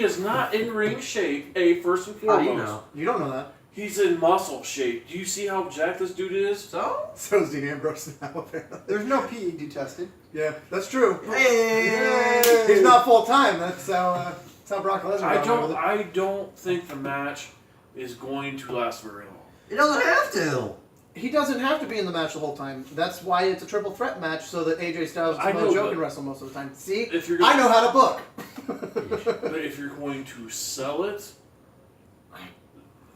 is not in ring shape, first and How foremost. do you know? You don't know that. He's in muscle shape. Do you see how jacked this dude is? So? So is Dean Ambrose now, apparently. There's no PED testing. Yeah, that's true. Hey! He's not full time. That's how Brock Lesnar got away with it. I don't think the match is going to last very long. It doesn't have to. He doesn't have to be in the match the whole time. That's why it's a triple threat match, so that AJ Styles and I Samoa know, Joe but- can wrestle most of the time. See? If you're I gonna, know how to book. but if you're going to sell it,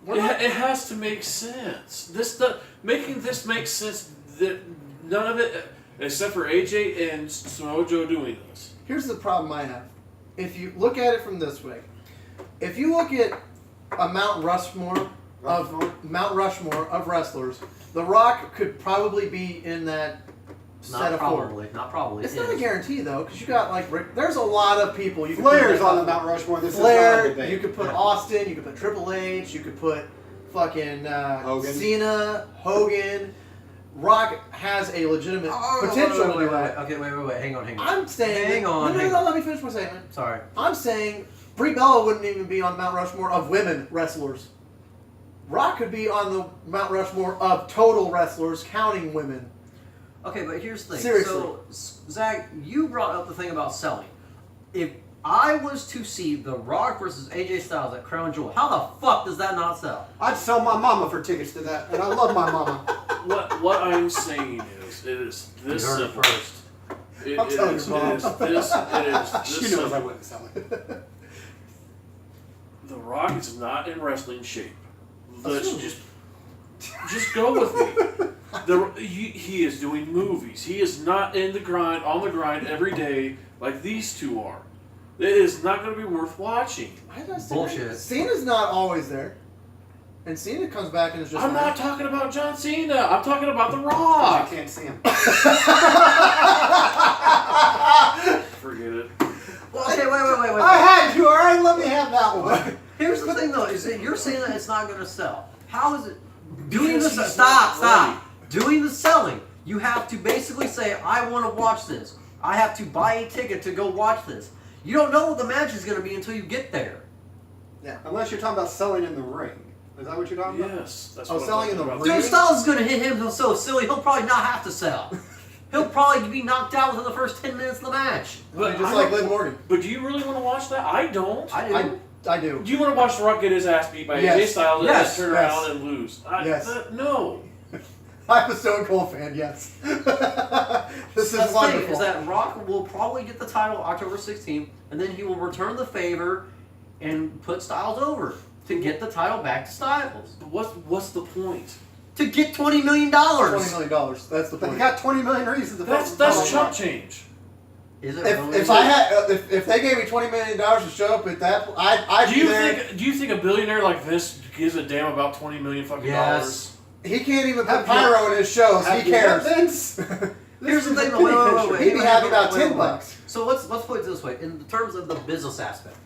We're not- it has to make sense. Making this make sense. That none of it, except for AJ and Samoa Joe doing this. Here's the problem I have. If you look at it from this way, if you look at a Mount Rushmore of wrestlers, The Rock could probably be in that set Not of four. probably. Not probably. It's It not a is. guarantee though, because you got like there's a lot of people. You could Flair's put on the Mount Rushmore. This is not a Flair. debate. You could put Austin. You could put Triple H. You could put fucking Hogan. Cena, Hogan. Rock has a legitimate potential to do that. Okay, wait. Hang on. I'm saying. Hang on. No. Let me finish my statement. Sorry. I'm saying Brie Bella wouldn't even be on Mount Rushmore of women wrestlers. Rock could be on the Mount Rushmore of total wrestlers, counting women. Okay, but here's the thing. Seriously. So, Zach, you brought up the thing about selling. If I was to see The Rock versus AJ Styles at Crown Jewel, how the fuck does that not sell? I'd sell my mama for tickets to that, and I love my mama. What I'm saying is, it is this You heard it simple. first. I'm telling your mom. It is this She knows I simple. wouldn't sell it. The Rock is not in wrestling shape. Let's Assume. just go with me. He is doing movies. He is not on the grind every day like these two are. It is not going to be worth watching. Bullshit. Cena's not always there. And Cena comes back and is just I'm like, not talking about John Cena. I'm talking about The I Rock. can't see him. Forget it. Well, okay, wait. I had to. All right, let me have that one. Here's the thing, though: is that you're saying that it's not going to sell. How is it doing Because this? he's not Stop. Doing the selling. You have to basically say, "I want to watch this. I have to buy a ticket to go watch this." You don't know what the match is going to be until you get there. Yeah, unless you're talking about selling in the ring. Is that what you're talking about? Yes, that's Oh, what I'm selling in talking the about. ring? Dude, Styles is going to hit him so silly, he'll probably not have to sell. He'll probably be knocked out within the first 10 minutes of the match. But Just I like don't- Liv Morgan. But do you really want to watch that? I don't. I do. I do. Do you want to watch The Rock get his ass beat by Yes. AJ Styles and Yes. then turn Yes. around and lose? Yes. No. I'm a Stone Cold fan, yes. This That's is the thing, wonderful. is that Rock will probably get the title October 16th, and then he will return the favor and put Styles over to get the title back to Styles. But what's the point? To get $20 million. $20 million. That's the point. He got 20 million reasons to That's fucking chump change. Is it If, really? if I had, if they gave me $20 million to show up at that, I'd Do be you there. think a billionaire like this gives a damn about $20 million fucking dollars? He can't even Have put pyro in his shows. He cares. Here's the thing, though. Wait. He'd be happy about Wait. $10. So let's put it this way, in terms of the business aspect.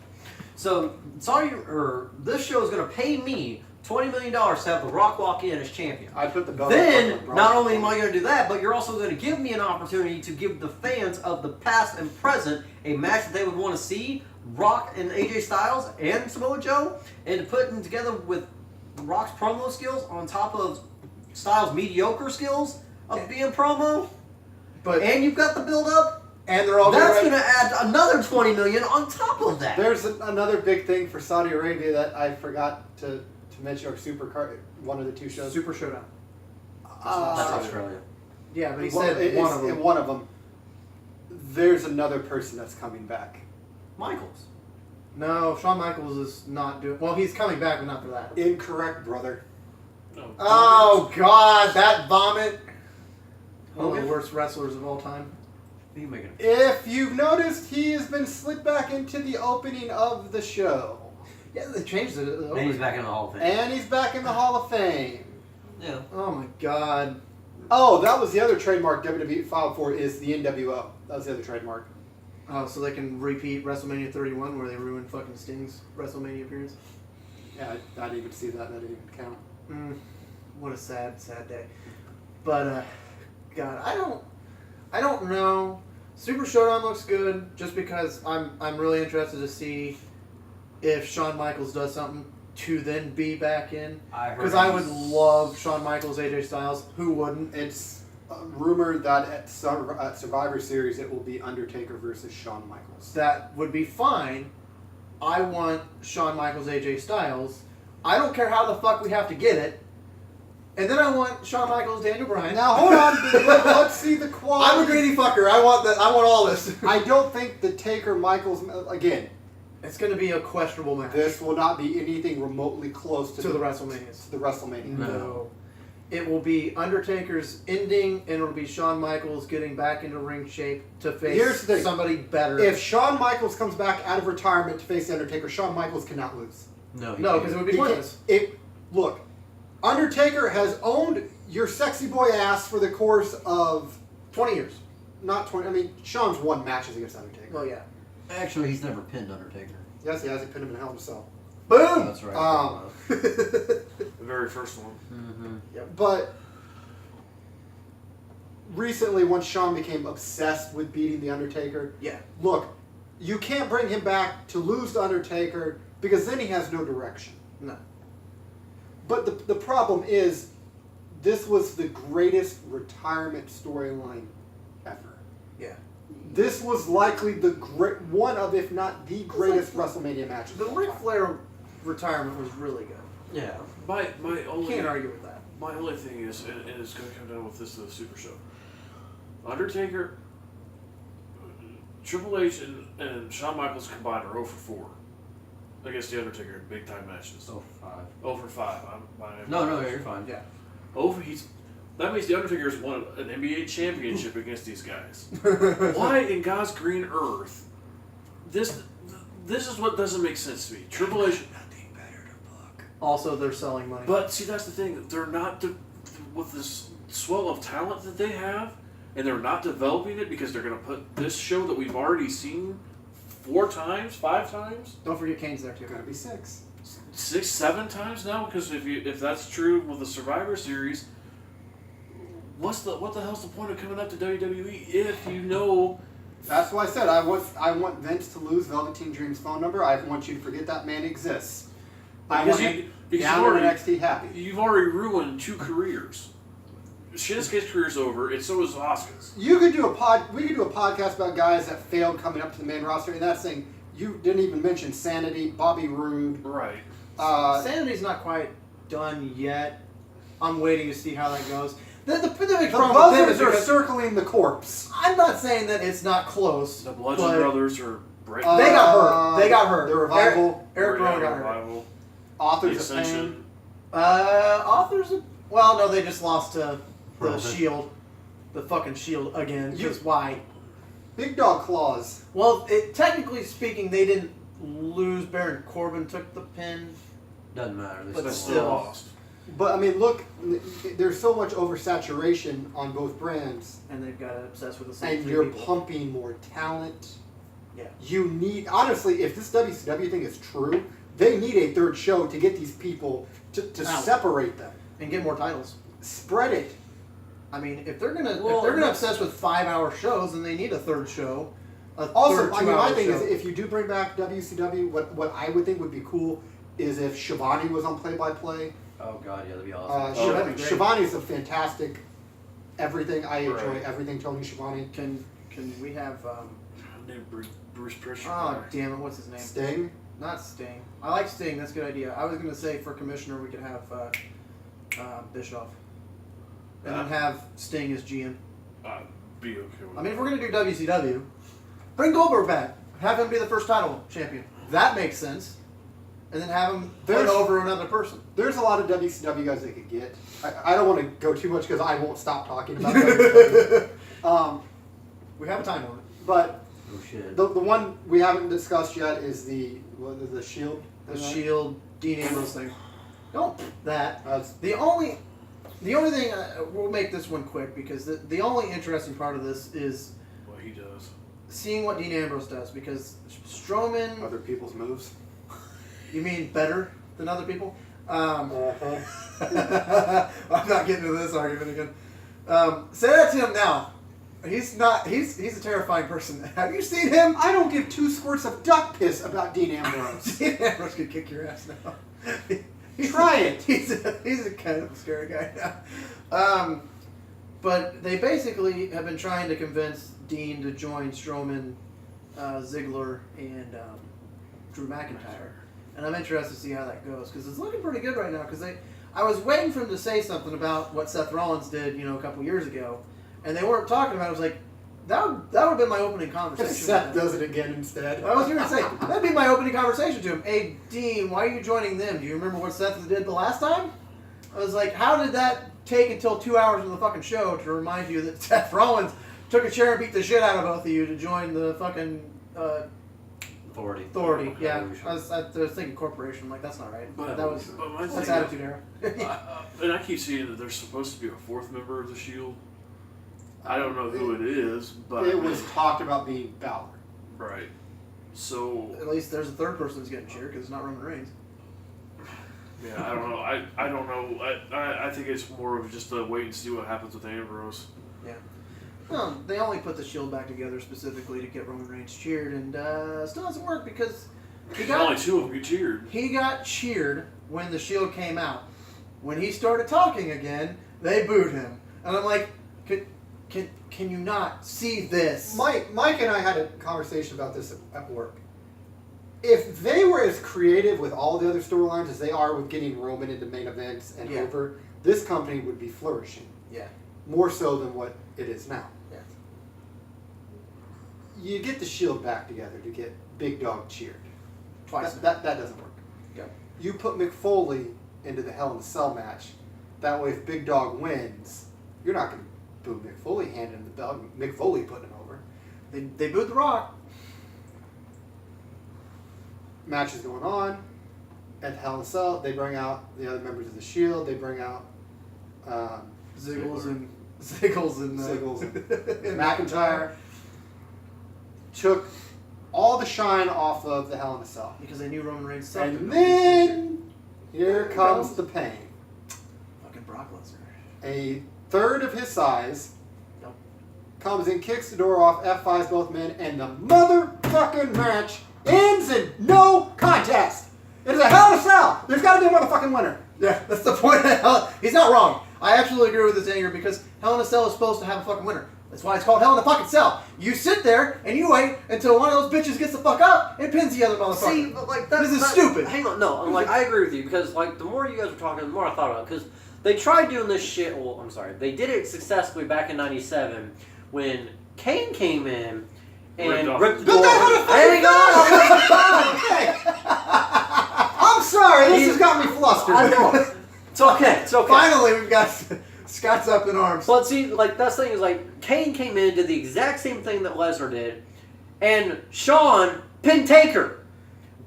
So this show is going to pay me $20 million to have The Rock walk in as champion. I put the belt. Then, not only am I going to do that, but you're also going to give me an opportunity to give the fans of the past and present a match that they would want to see, Rock and AJ Styles and Samoa Joe, and to put them together with Rock's promo skills on top of Styles' mediocre skills of being promo, But and you've got the build-up. and they're all That's ready. going to add another $20 million on top of that. There's another big thing for Saudi Arabia that I forgot to mention, or one of the two shows. Super Showdown. That's Australia. Yeah, but he Well, said one of them. One of them. There's another person that's coming back. Michaels. No, Shawn Michaels is not doing. Well, he's coming back, but not for that. Incorrect, brother. No. Oh God, that vomit! One of the Hogan? worst wrestlers of all time. You making it? If you've noticed, he has been slid back into the opening of the show, Yeah, they changed it. And he's back in the Hall of Fame. and he's back in the Hall of Fame. Yeah. Oh my God. Oh, that was the other trademark WWE filed for, is the NWO. That was the other trademark. Oh, so they can repeat WrestleMania 31 where they ruined fucking Sting's WrestleMania appearance. Yeah, I didn't even see that. That didn't even count. What a sad day. But God, I don't know. Super Showdown looks good just because I'm really interested to see if Shawn Michaels does something to then be back in. Because I would love Shawn Michaels, AJ Styles. Who wouldn't? It's rumored that at Survivor Series it will be Undertaker versus Shawn Michaels. That would be fine. I want Shawn Michaels, AJ Styles. I don't care how the fuck we have to get it. And then I want Shawn Michaels, Daniel Bryan. Now hold on, let's see the quality. I'm a greedy fucker. I want that. I want all this. I don't think the Taker Michaels again. It's going to be a questionable match. This will not be anything remotely close to the WrestleManias. To the WrestleMania. No. It will be Undertaker's ending, and it'll be Shawn Michaels getting back into ring shape to face Here's the thing. somebody better. If Shawn Michaels comes back out of retirement to face the Undertaker, Shawn Michaels cannot lose. No, because it would be He pointless. look, Undertaker has owned your sexy boy ass for the course of 20 years. not 20. I mean, Shawn's won matches against Undertaker. Well, yeah. Actually, he's never pinned Undertaker. Yes, he has. He pinned him in Hell in a Cell. Boom! That's right. The very first one. Mm-hmm. But recently, once Shawn became obsessed with beating the Undertaker, Yeah. look, you can't bring him back to lose the Undertaker because then he has no direction. No. But the problem is, this was the greatest retirement storyline ever. Yeah. This was likely one of, if not the greatest WrestleMania matches. The of all Ric time. Flair retirement was really good. Yeah. My You only can't argue with that. My only thing is, and it's going to come down with this to the Super Show. Undertaker, Triple H, and Shawn Michaels combined are 0 for 4 against the Undertaker in big time matches. 0 for 5. 0 for 5. No, you're fine. Yeah. That means the Undertaker's won an NBA championship against these guys. Why in God's green earth? This is what doesn't make sense to me. Triple H. Nothing better to book. Also, they're selling money. But see, that's the thing. They're not with this swell of talent that they have, and they're not developing it because they're going to put this show that we've already seen 4 times, 5 times, Don't forget Kane's there too. Gonna be 6. 6, 7 times now. Because if that's true with the Survivor Series, what the hell's the point of coming up to WWE if you know? That's why I said I want Vince to lose Velveteen Dream's phone number. I want you to forget that man exists. I want him down in NXT happy. You've already ruined 2 careers. Shinsuke's career's over, and so is Asuka's. We could do a podcast about guys that failed coming up to the main roster, and that's saying you didn't even mention Sanity, Bobby Roode. Right. Sanity's not quite done yet. I'm waiting to see how that goes. The big The problem with them buzzers is are because circling the corpse. I'm not saying that it's not close. The Bludgeon but Brothers are break. They got hurt. The Revival. Eric Rowan got hurt. Revival. Authors The of Pain. Ascension. Authors of... Well, no, they just lost to the Roman. Shield. The fucking Shield again. Because why? Big Dog Claws. Well, technically speaking, they didn't lose. Baron Corbin took the pin. Doesn't matter. They But They still still still- lost. But I mean, look, there's so much oversaturation on both brands, And they've got obsessed with the same and three you're people. pumping more talent. Yeah. You need, honestly, if this WCW thing is true, they need a third show to get these people to Out. separate them. And get more titles. Spread it. I mean, if they're gonna Well, that's- obsess with 5-hour shows, then they need a third show. Also, I mean, my thing show. is, if you do bring back WCW, what I would think would be cool is if Shivani was on play-by-play. Oh god, yeah, that'd be awesome. Oh, that'd be great. Shivani is a fantastic everything. I enjoy Right. everything Tony Schiavone. Can we have? Named Bruce Prichard. Oh damn it! What's his name? Sting. Not Sting. I like Sting. That's a good idea. I was gonna say for commissioner we could have Bischoff, and then have Sting as GM. Be okay with I mean, if we're gonna do WCW, bring Goldberg back. Have him be the first title champion. That makes sense. And then have him put There's- over another person. There's a lot of WCW guys they could get. I don't want to go too much because I won't stop talking about WCW. We have a time limit. But Oh shit. the one we haven't discussed yet is the Shield. The Shield, Dean Ambrose thing. Don't that. That's The only thing we'll make this one quick because the only interesting part of this is what he does. seeing what Dean Ambrose does because Strowman. other people's moves. You mean better than other people? Uh-huh. I'm not getting into this argument again. Say that to him now. He's not. He's a terrifying person. Have you seen him? I don't give 2 squirts of duck piss about Dean Ambrose. Dean Ambrose could kick your ass now. Try it. He's a kind of a scary guy now. But they basically have been trying to convince Dean to join Strowman, Ziggler, and Drew McIntyre. And I'm interested to see how that goes because it's looking pretty good right now. Because I was waiting for him to say something about what Seth Rollins did, a couple years ago, and they weren't talking about it. I was like, that would have been my opening conversation. If Seth with him. does it again instead. I was going to say that'd be my opening conversation to him. Hey, Dean, why are you joining them? Do you remember what Seth did the last time? I was like, how did that take until 2 hours of the fucking show to remind you that Seth Rollins took a chair and beat the shit out of both of you to join the fucking Authority? Yeah, I was thinking corporation. I'm like, that's not right. But That was but my that's thing, Attitude Era. and I keep seeing that there's supposed to be a 4th member of the Shield. I don't know who it is, but It was talked about being Balor. right. So At least there's a third person who's getting cheered because it's not Roman Reigns. yeah, I don't know. I don't know. I think it's more of just a wait and see what happens with Ambrose. Yeah. Well, they only put the Shield back together specifically to get Roman Reigns cheered, and still doesn't work because Only 2 of them get cheered. he got cheered when the Shield came out. When he started talking again, they booed him, and I'm like, can you not see this? Mike and I had a conversation about this at work. If they were as creative with all the other storylines as they are with getting Roman into main events and Yeah. over, this company would be flourishing. Yeah. More so than what it is now. Yeah. You get the Shield back together to get Big Dog cheered. Twice. That doesn't work. Yeah. You put Mick Foley into the Hell in a Cell match. That way, if Big Dog wins, you're not going to boo Mick Foley handing him the belt. Mick Foley putting him over. They booed The Rock. Match is going on. At Hell in a Cell, they bring out the other members of the Shield. They bring out Ziggles and Ziggles and McIntyre. Took all the shine off of the Hell in a Cell. Because they knew Roman Reigns sucked. And then here comes the pain. Fucking Brock Lesnar. A third of his size Yep. comes in, kicks the door off, F5s both men, and the motherfucking match ends in no contest. It is a Hell in a Cell. There's got to be a motherfucking winner. Yeah, that's the point of Hell. He's not wrong. I absolutely agree with this anger because Hell in a Cell is supposed to have a fucking winner. That's why it's called Hell in a fucking Cell. You sit there and you wait until one of those bitches gets the fuck up and pins the other motherfucker. See, but like that's This is stupid. Hang on, no, I'm like I agree with you because like the more you guys were talking, the more I thought about it because they tried doing this shit. Well, I'm sorry, they did it successfully back in '97 when Kane came in and ripped the door. Hang on. I'm sorry, this has got me flustered. I know. It's okay. It's okay. Finally, we've got Scott's up in arms. But see, like that's the thing is like Kane came in, did the exact same thing that Lesnar did, and Shawn pinned Taker.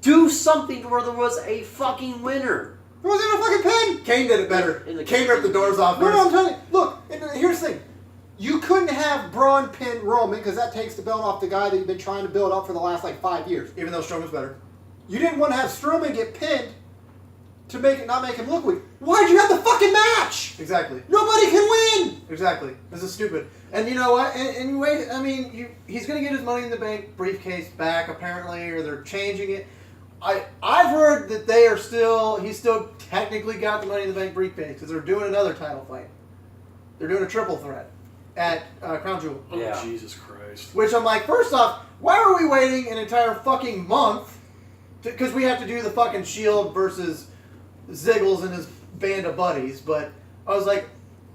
Do something where there was a fucking winner. There wasn't a fucking pin. Kane did it better. Kane ripped the doors off. No, I'm telling you. Look, and here's the thing. You couldn't have Braun pin Roman because that takes the belt off the guy that you've been trying to build up for the last like 5 years. Even though Strowman's better. You didn't want to have Strowman get pinned to not make him look weak. Why'd you have the fucking match? Exactly. Nobody can win. Exactly. This is stupid. And you know what? And wait, I mean, he's going to get his Money in the Bank briefcase back apparently, or they're changing it. I've heard that he's still technically got the Money in the Bank briefcase because they're doing another title fight. They're doing a triple threat at Crown Jewel. Oh, Yeah. Jesus Christ. Which I'm like, first off, why are we waiting an entire fucking month? Because we have to do the fucking Shield versus Ziggles and his band of buddies. But I was like,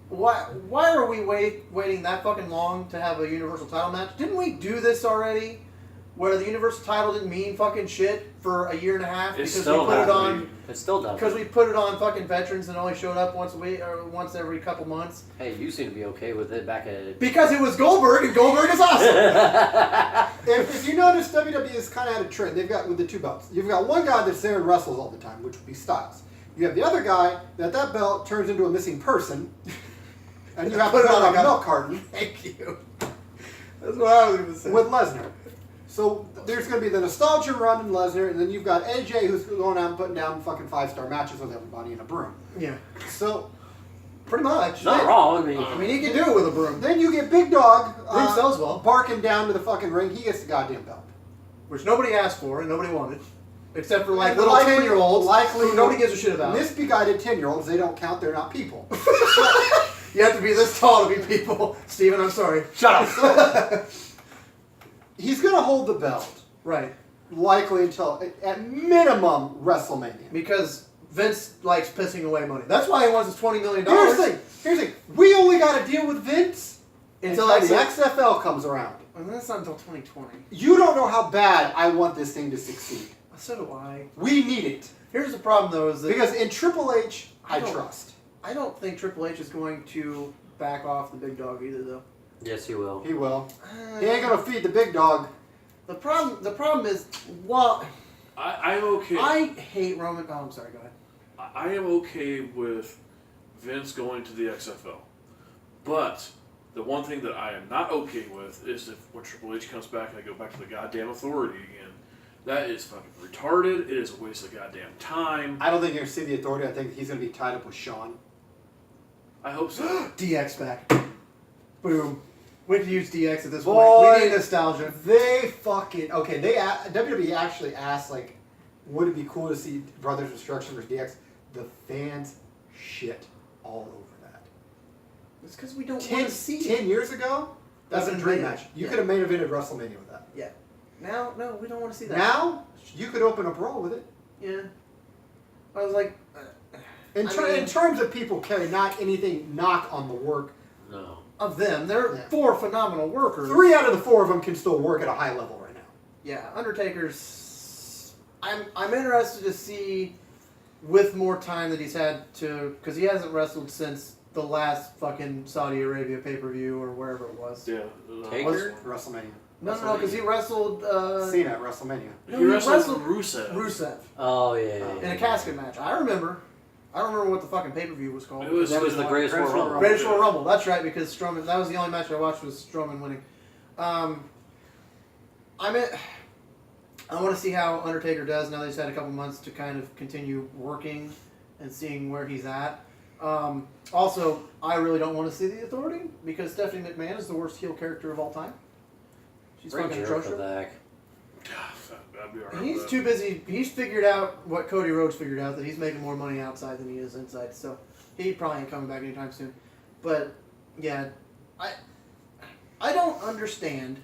why are we waiting that fucking long to have a Universal title match? Didn't we do this already? Where the Universal title didn't mean fucking shit for a year and a half It because still we put it doesn't on mean- It still does. because we put it on fucking veterans and only showed up once a week or once every couple months. Hey, you seem to be okay with it back at. Because it was Goldberg and Goldberg is awesome. If you notice, WWE has kind of had a trend. They've got with the two belts. You've got one guy that's there and wrestles all the time, which would be Styles. You have the other guy that belt turns into a missing person, and you have to put it on like a milk carton. Thank you. That's what I was going to say. With Lesnar. So there's going to be the nostalgia run in Lesnar, and then you've got AJ who's going out and putting down fucking 5-star matches with everybody in a broom. Yeah. So Pretty much. Not wrong. I mean, he can do it with a broom. then you get Big Dog Broom sells well. barking down to the fucking ring. He gets the goddamn belt. Which nobody asked for and nobody wanted. Except for like And the little likely- 10-year-olds likely- who nobody gives a shit about. Misguided 10-year-olds, they don't count. They're not people. You have to be this tall to be people. Steven, I'm sorry. Shut up. He's going to hold the belt. Right. Likely until, at minimum, WrestleMania. Because Vince likes pissing away money. That's why he wants his $20 million. Here's the thing. We only got to deal with Vince Until the XFL comes around. And that's not until 2020. You don't know how bad I want this thing to succeed. So do I. We need it. Here's the problem, though, is that Because in Triple H, I don't- trust. I don't think Triple H is going to back off the Big Dog either, though. Yes, he will. He will. He ain't going to feed the Big Dog. The problem is, well, I'm okay. I hate Roman. Oh, I'm sorry. Go ahead. I am okay with Vince going to the XFL. But the one thing that I am not okay with is if when Triple H comes back and I go back to the goddamn authority again. That is fucking retarded. It is a waste of goddamn time. I don't think you're going to see the authority. I think he's going to be tied up with Shawn. I hope so. DX back. Boom. We can use DX at this Boy. point. We need nostalgia. They fucking... Okay, WWE actually asked, like, would it be cool to see Brothers Destruction versus DX? The fans shit all over that. It's because we don't want 10 to see it. years ago, that's a Doesn't dream matter. match. You Yeah. could have main evented WrestleMania with that. Yeah. Now, no, we don't want to see that. Now, you could open up Raw with it. Yeah. I was like... In terms of people caring, not anything knock on the work. No. Of them. They're Yeah. 4 phenomenal workers. 3 out of the 4 of them can still work at a high level right now. Yeah, Undertaker's... I'm interested to see, with more time that he's had to... Because he hasn't wrestled since the last fucking Saudi Arabia pay-per-view or wherever it was. Yeah. Taker? WrestleMania. No, because he wrestled... Cena at WrestleMania. No, He wrestled Rusev. Rusev. Oh, yeah. In a casket match. I remember. I don't remember what the fucking pay-per-view was called. It was That was the Greatest Royal Rumble. Greatest Royal Rumble. That's right, because Strowman... That was the only match I watched was Strowman winning. I want to see how Undertaker does now that he's had a couple months to kind of continue working and seeing where he's at. Also, I really don't want to see the Authority because Stephanie McMahon is the worst heel character of all time. She's Bring fucking Jericho atrocious. back. I'd be alright. He's too busy. He's figured out what Cody Rhodes figured out, that he's making more money outside than he is inside. So he probably ain't coming back anytime soon. But yeah, I don't understand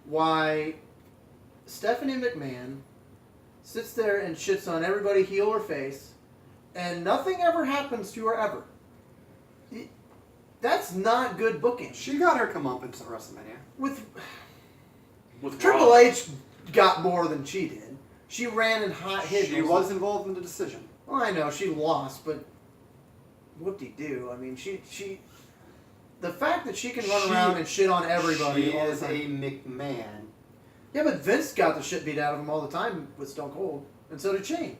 why Stephanie McMahon sits there and shits on everybody, heel or face, and nothing ever happens to her ever. That's not good booking. She got her comeuppance at WrestleMania. With Triple Triple H got more than she did. She ran and hit. She was involved in the decision. Well, I know she lost, but whoop-de-doo. I mean, she. The fact that she can run around and shit on everybody She all the is time. a McMahon. Yeah, but Vince got the shit beat out of him all the time with Stone Cold, and so did Shane.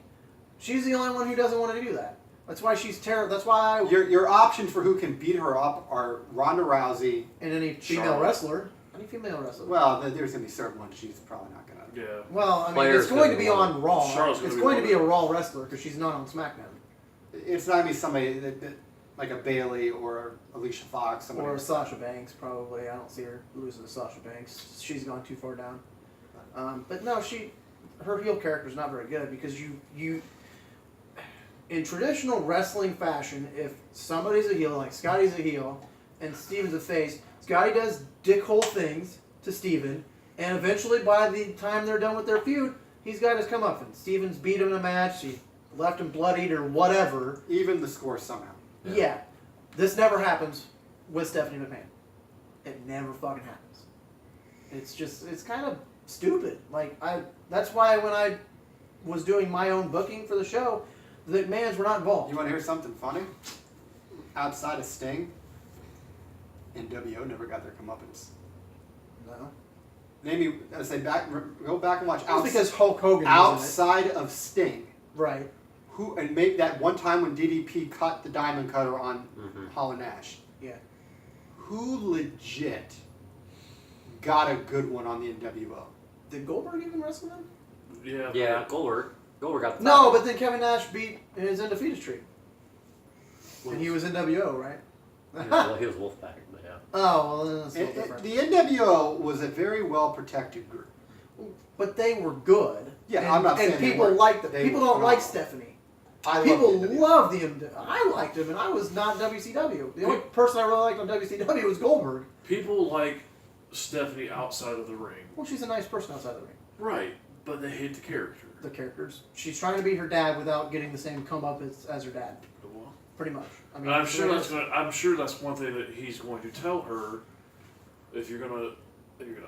She's the only one who doesn't want to do that. That's why she's terrible. That's why Your options for who can beat her up are Ronda Rousey. and any female Charlotte. wrestler. Any female wrestler. Well, there's going to be certain ones she's probably not going to. Yeah. Well, I mean, Players it's going to could be win. on Raw. Charlotte's gonna It's be going to one be of a Raw wrestler because she's not on SmackDown. It's not going to be somebody that like a Bailey or Alicia Fox. Somebody Or Sasha Banks, probably. I don't see her losing to Sasha Banks. She's gone too far down. But no, her heel character is not very good because you, in traditional wrestling fashion, if somebody's a heel, like Scotty's a heel, and Steven's a face, Scotty does dickhole things to Steven, and eventually by the time they're done with their feud, he's got his comeuppance. Steven's beat him in a match, he left him bloodied or whatever. even the score somehow. Yeah. This never happens with Stephanie McMahon. It never fucking happens. It's kind of stupid. That's why when I was doing my own booking for the show, the McMahons were not involved. You want to hear something funny? Outside of Sting, NWO never got their comeuppance. No. Maybe I say go back and watch That's because Hulk Hogan was outside of Sting. in it. Right. Who and make that one time when DDP cut the diamond cutter on Hall and Nash. Yeah. Who legit got a good one on the NWO? Did Goldberg even wrestle them? Yeah. Yeah, Goldberg got the No, title. but then Kevin Nash beat his undefeated streak. And he was NWO, right? He was Wolfpack, but yeah. Oh, well, then that's a little different. The NWO was a very well protected group. But they were good. Yeah, and, I'm not saying and they people weren't. liked them. They People were don't like phenomenal. Stephanie. People love the MW. I liked him, and I was not WCW. The only person I really liked on WCW was Goldberg. People like Stephanie outside of the ring. Well, she's a nice person outside the ring. Right, but they hate the character. The characters. She's trying to be her dad without getting the same come up as her dad. Well, Pretty much. I mean, and I'm that's sure the way that's it is. I'm sure that's one thing that he's going to tell her. If you're gonna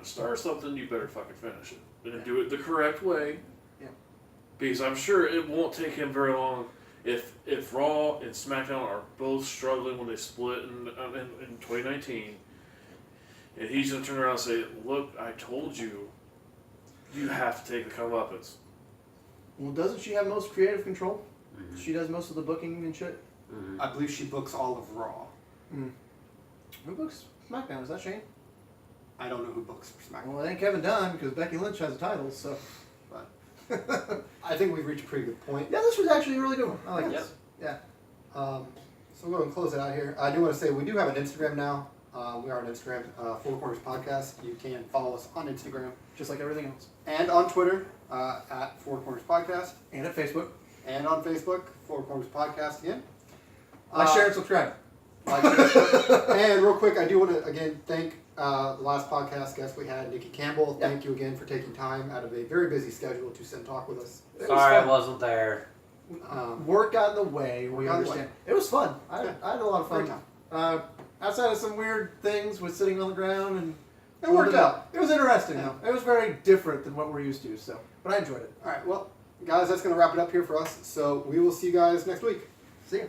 start something, you better fucking finish it and do it the correct way. Yeah. Because I'm sure it won't take him very long. If Raw and SmackDown are both struggling when they split in 2019, and he's gonna turn around and say, "Look, I told you, you have to take the comeuppance." Well, doesn't she have most creative control? Mhm. She does most of the booking and shit. Mhm. I believe she books all of Raw. Who books SmackDown? Is that Shane? I don't know who books for SmackDown. Well, it ain't Kevin Dunn because Becky Lynch has the titles. So. But I think we've reached a pretty good point. Yeah, this was actually a really good one. I like Yep. this. Yeah. So we'll go and close it out here. I do want to say we do have an Instagram now. We are on Instagram, Four Corners Podcast. You can follow us on Instagram Just like everything else. and on Twitter at Four Corners Podcast And at Facebook. and on Facebook, Four Corners Podcast again. Like, share, and subscribe. Like, and real quick, I do want to again thank the last podcast guest we had, Nikki Campbell. Yeah. Thank you again for taking time out of a very busy schedule to sit and talk with us. It was Sorry I fun. wasn't there. Work got in the way. Work We got in the understand. It was fun. I had a lot of Great fun. time. Outside of some weird things with sitting on the ground and It worked out. It was interesting Yeah. though. It was very different than what we're used to. So, but I enjoyed it. All right, well, guys, that's going to wrap it up here for us. So we will see you guys next week. See ya.